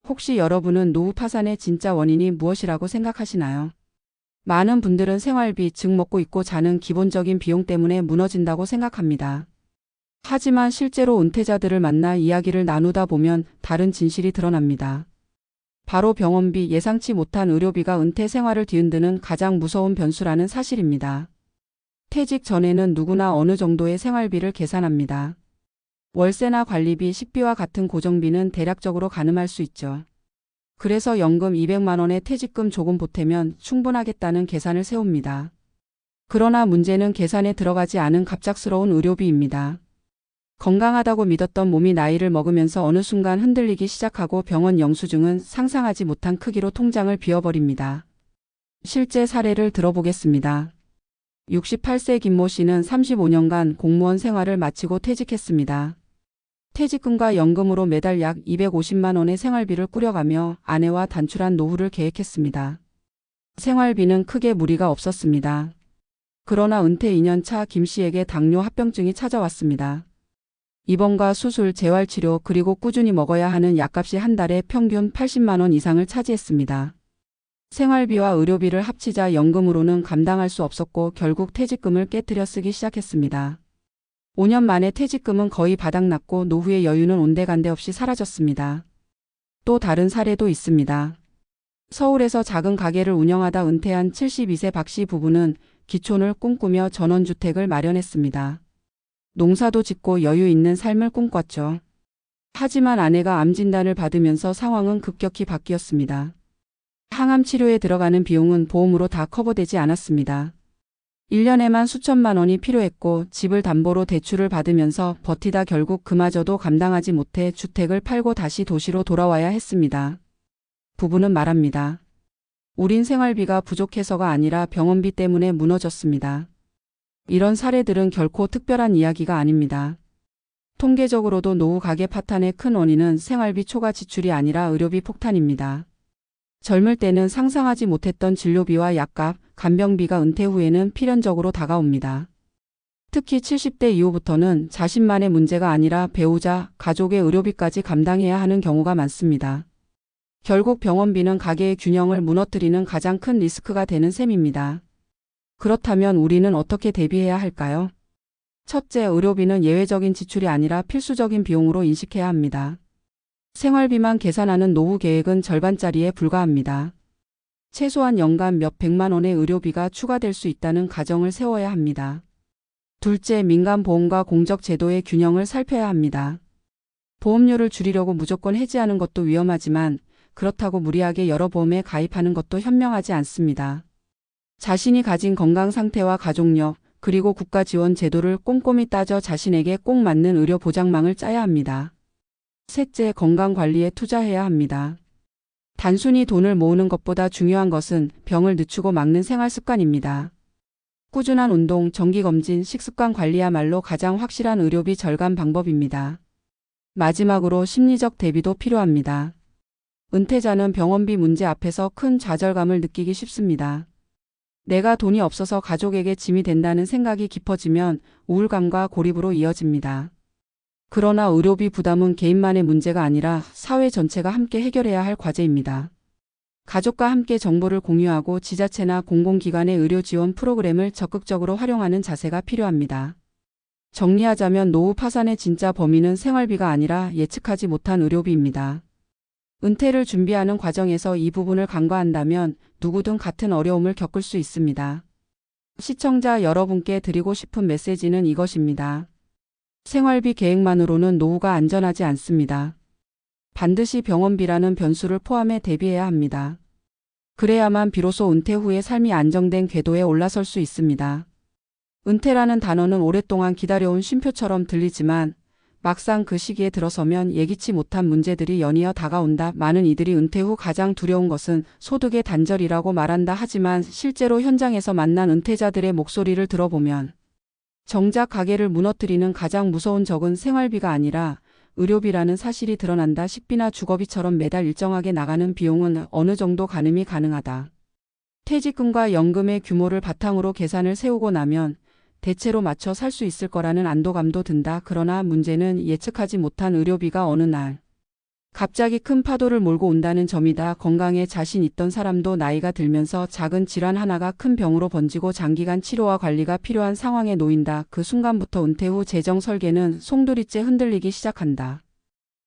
혹시 여러분은 노후 파산의 진짜 원인이 무엇이라고 생각하시나요? 많은 분들은 생활비, 즉 먹고 입고 자는 기본적인 비용 때문에 무너진다고 생각합니다. 하지만 실제로 은퇴자들을 만나 이야기를 나누다 보면 다른 진실이 드러납니다. 바로 병원비, 예상치 못한 의료비가 은퇴 생활을 뒤흔드는 가장 무서운 변수라는 사실입니다. 퇴직 전에는 누구나 어느 정도의 생활비를 계산합니다. 월세나 관리비, 식비와 같은 고정비는 대략적으로 가늠할 수 있죠. 그래서 연금 200만 원에 퇴직금 조금 보태면 충분하겠다는 계산을 세웁니다. 그러나 문제는 계산에 들어가지 않은 갑작스러운 의료비입니다. 건강하다고 믿었던 몸이 나이를 먹으면서 어느 순간 흔들리기 시작하고 병원 영수증은 상상하지 못한 크기로 통장을 비워버립니다. 실제 사례를 들어보겠습니다. 68세 김모 씨는 35년간 공무원 생활을 마치고 퇴직했습니다. 퇴직금과 연금으로 매달 약 250만 원의 생활비를 꾸려가며 아내와 단출한 노후를 계획했습니다. 생활비는 크게 무리가 없었습니다. 그러나 은퇴 2년 차 김 씨에게 당뇨 합병증이 찾아왔습니다. 입원과 수술, 재활치료 그리고 꾸준히 먹어야 하는 약값이 한 달에 평균 80만 원 이상을 차지했습니다. 생활비와 의료비를 합치자 연금으로는 감당할 수 없었고 결국 퇴직금을 깨트려 쓰기 시작했습니다. 5년 만에 퇴직금은 거의 바닥났고 노후의 여유는 온데간데 없이 사라졌습니다. 또 다른 사례도 있습니다. 서울에서 작은 가게를 운영하다 은퇴한 72세 박 씨 부부는 기촌을 꿈꾸며 전원주택을 마련했습니다. 농사도 짓고 여유 있는 삶을 꿈꿨죠. 하지만 아내가 암 진단을 받으면서 상황은 급격히 바뀌었습니다. 항암 치료에 들어가는 비용은 보험으로 다 커버되지 않았습니다. 1년에만 수천만 원이 필요했고 집을 담보로 대출을 받으면서 버티다 결국 그마저도 감당하지 못해 주택을 팔고 다시 도시로 돌아와야 했습니다. 부부는 말합니다. 우린 생활비가 부족해서가 아니라 병원비 때문에 무너졌습니다. 이런 사례들은 결코 특별한 이야기가 아닙니다. 통계적으로도 노후 가계 파탄의 큰 원인은 생활비 초과 지출이 아니라 의료비 폭탄입니다. 젊을 때는 상상하지 못했던 진료비와 약값, 간병비가 은퇴 후에는 필연적으로 다가옵니다. 특히 70대 이후부터는 자신만의 문제가 아니라 배우자, 가족의 의료비까지 감당해야 하는 경우가 많습니다. 결국 병원비는 가계의 균형을 무너뜨리는 가장 큰 리스크가 되는 셈입니다. 그렇다면 우리는 어떻게 대비해야 할까요? 첫째, 의료비는 예외적인 지출이 아니라 필수적인 비용으로 인식해야 합니다. 생활비만 계산하는 노후 계획은 절반짜리에 불과합니다. 최소한 연간 몇 백만 원의 의료비가 추가될 수 있다는 가정을 세워야 합니다. 둘째, 민간보험과 공적제도의 균형을 살펴야 합니다. 보험료를 줄이려고 무조건 해지하는 것도 위험하지만 그렇다고 무리하게 여러 보험에 가입하는 것도 현명하지 않습니다. 자신이 가진 건강 상태와 가족력, 그리고 국가 지원 제도를 꼼꼼히 따져 자신에게 꼭 맞는 의료 보장망을 짜야 합니다. 셋째, 건강관리에 투자해야 합니다. 단순히 돈을 모으는 것보다 중요한 것은 병을 늦추고 막는 생활 습관입니다. 꾸준한 운동, 정기검진, 식습관 관리야말로 가장 확실한 의료비 절감 방법입니다. 마지막으로 심리적 대비도 필요합니다. 은퇴자는 병원비 문제 앞에서 큰 좌절감을 느끼기 쉽습니다. 내가 돈이 없어서 가족에게 짐이 된다는 생각이 깊어지면 우울감과 고립으로 이어집니다. 그러나 의료비 부담은 개인만의 문제가 아니라 사회 전체가 함께 해결해야 할 과제입니다. 가족과 함께 정보를 공유하고 지자체나 공공기관의 의료 지원 프로그램을 적극적으로 활용하는 자세가 필요합니다. 정리하자면 노후 파산의 진짜 범인은 생활비가 아니라 예측하지 못한 의료비입니다. 은퇴를 준비하는 과정에서 이 부분을 간과한다면 누구든 같은 어려움을 겪을 수 있습니다. 시청자 여러분께 드리고 싶은 메시지는 이것입니다. 생활비 계획만으로는 노후가 안전하지 않습니다. 반드시 병원비라는 변수를 포함해 대비해야 합니다. 그래야만 비로소 은퇴 후의 삶이 안정된 궤도에 올라설 수 있습니다. 은퇴라는 단어는 오랫동안 기다려온 쉼표처럼 들리지만 막상 그 시기에 들어서면 예기치 못한 문제들이 연이어 다가온다. 많은 이들이 은퇴 후 가장 두려운 것은 소득의 단절이라고 말한다. 하지만 실제로 현장에서 만난 은퇴자들의 목소리를 들어보면 정작 가계를 무너뜨리는 가장 무서운 적은 생활비가 아니라 의료비라는 사실이 드러난다. 식비나 주거비처럼 매달 일정하게 나가는 비용은 어느 정도 가늠이 가능하다. 퇴직금과 연금의 규모를 바탕으로 계산을 세우고 나면 대체로 맞춰 살 수 있을 거라는 안도감도 든다. 그러나 문제는 예측하지 못한 의료비가 어느 날 갑자기 큰 파도를 몰고 온다는 점이다. 건강에 자신 있던 사람도 나이가 들면서 작은 질환 하나가 큰 병으로 번지고 장기간 치료와 관리가 필요한 상황에 놓인다. 그 순간부터 은퇴 후 재정 설계는 송두리째 흔들리기 시작한다.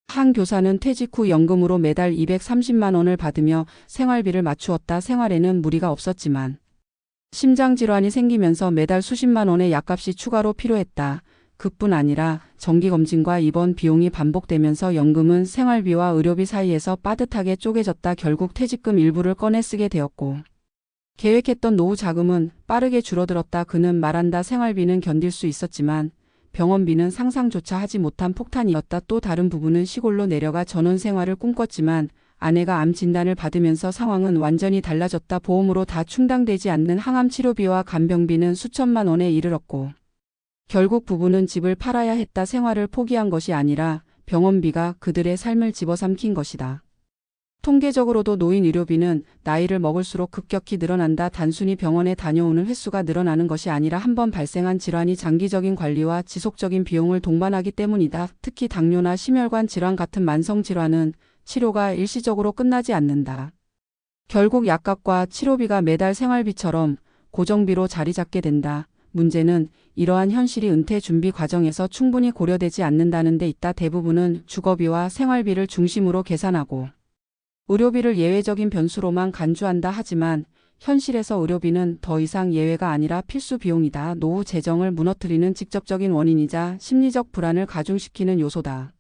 한 교사는 퇴직 후 연금으로 매달 230만 원을 받으며 생활비를 맞추었다. 생활에는 무리가 없었지만 심장질환이 생기면서 매달 수십만 원의 약값이 추가로 필요했다. 그뿐 아니라 정기검진과 입원 비용이 반복되면서 연금은 생활비와 의료비 사이에서 빠듯하게 쪼개졌다. 결국 퇴직금 일부를 꺼내 쓰게 되었고 계획했던 노후 자금은 빠르게 줄어들었다. 그는 말한다. 생활비는 견딜 수 있었지만 병원비는 상상조차 하지 못한 폭탄이었다. 또 다른 부부는 시골로 내려가 전원 생활을 꿈꿨지만 아내가 암 진단을 받으면서 상황은 완전히 달라졌다. 보험으로 다 충당되지 않는 항암 치료비와 간병비는 수천만 원에 이르렀고 결국 부부는 집을 팔아야 했다. 생활을 포기한 것이 아니라 병원비가 그들의 삶을 집어삼킨 것이다. 통계적으로도 노인 의료비는 나이를 먹을수록 급격히 늘어난다. 단순히 병원에 다녀오는 횟수가 늘어나는 것이 아니라 한 번 발생한 질환이 장기적인 관리와 지속적인 비용을 동반하기 때문이다. 특히 당뇨나 심혈관 질환 같은 만성 질환은 치료가 일시적으로 끝나지 않는다. 결국 약값과 치료비가 매달 생활비처럼 고정비로 자리 잡게 된다. 문제는 이러한 현실이 은퇴 준비 과정에서 충분히 고려되지 않는다는 데 있다. 대부분은 주거비와 생활비를 중심으로 계산하고 의료비를 예외적인 변수로만 간주한다. 하지만 현실에서 의료비는 더 이상 예외가 아니라 필수 비용이다. 노후 재정을 무너뜨리는 직접적인 원인이자 심리적 불안을 가중시키는 요소다.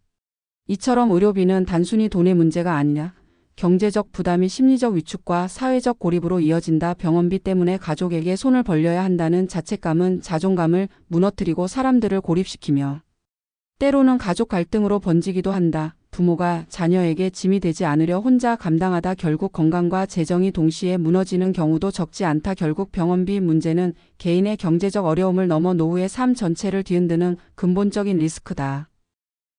이처럼 의료비는 단순히 돈의 문제가 아니냐. 경제적 부담이 심리적 위축과 사회적 고립으로 이어진다. 병원비 때문에 가족에게 손을 벌려야 한다는 자책감은 자존감을 무너뜨리고 사람들을 고립시키며 때로는 가족 갈등으로 번지기도 한다. 부모가 자녀에게 짐이 되지 않으려 혼자 감당하다 결국 건강과 재정이 동시에 무너지는 경우도 적지 않다. 결국 병원비 문제는 개인의 경제적 어려움을 넘어 노후의 삶 전체를 뒤흔드는 근본적인 리스크다.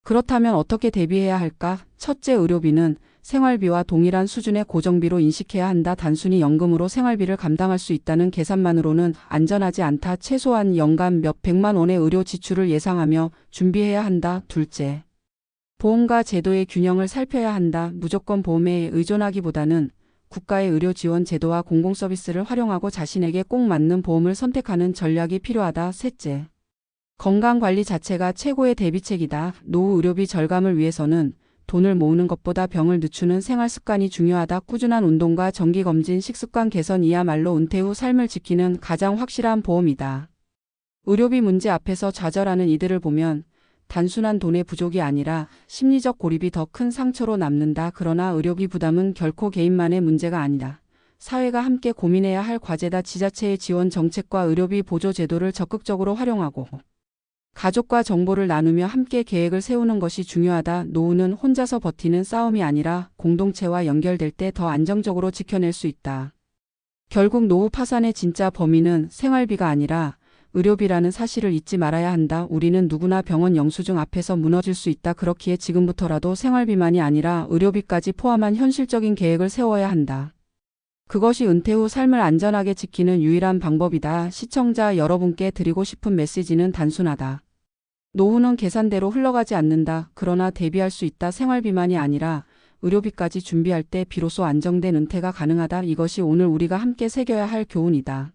그렇다면 어떻게 대비해야 할까? 첫째, 의료비는 생활비와 동일한 수준의 고정비로 인식해야 한다. 단순히 연금으로 생활비를 감당할 수 있다는 계산만으로는 안전하지 않다. 최소한 연간 몇 백만 원의 의료 지출을 예상하며 준비해야 한다. 둘째, 보험과 제도의 균형을 살펴야 한다. 무조건 보험에 의존하기보다는 국가의 의료 지원 제도와 공공서비스를 활용하고 자신에게 꼭 맞는 보험을 선택하는 전략이 필요하다. 셋째, 건강관리 자체가 최고의 대비책이다. 노후 의료비 절감을 위해서는 돈을 모으는 것보다 병을 늦추는 생활습관이 중요하다. 꾸준한 운동과 정기검진, 식습관 개선이야말로 은퇴 후 삶을 지키는 가장 확실한 보험이다. 의료비 문제 앞에서 좌절하는 이들을 보면 단순한 돈의 부족이 아니라 심리적 고립이 더 큰 상처로 남는다. 그러나 의료비 부담은 결코 개인만의 문제가 아니다. 사회가 함께 고민해야 할 과제다. 지자체의 지원 정책과 의료비 보조 제도를 적극적으로 활용하고 가족과 정보를 나누며 함께 계획을 세우는 것이 중요하다. 노후는 혼자서 버티는 싸움이 아니라 공동체와 연결될 때 더 안정적으로 지켜낼 수 있다. 결국 노후 파산의 진짜 범인은 생활비가 아니라 의료비라는 사실을 잊지 말아야 한다. 우리는 누구나 병원 영수증 앞에서 무너질 수 있다. 그렇기에 지금부터라도 생활비만이 아니라 의료비까지 포함한 현실적인 계획을 세워야 한다. 그것이 은퇴 후 삶을 안전하게 지키는 유일한 방법이다. 시청자 여러분께 드리고 싶은 메시지는 단순하다. 노후는 계산대로 흘러가지 않는다. 그러나 대비할 수 있다. 생활비만이 아니라 의료비까지 준비할 때 비로소 안정된 은퇴가 가능하다. 이것이 오늘 우리가 함께 새겨야 할 교훈이다.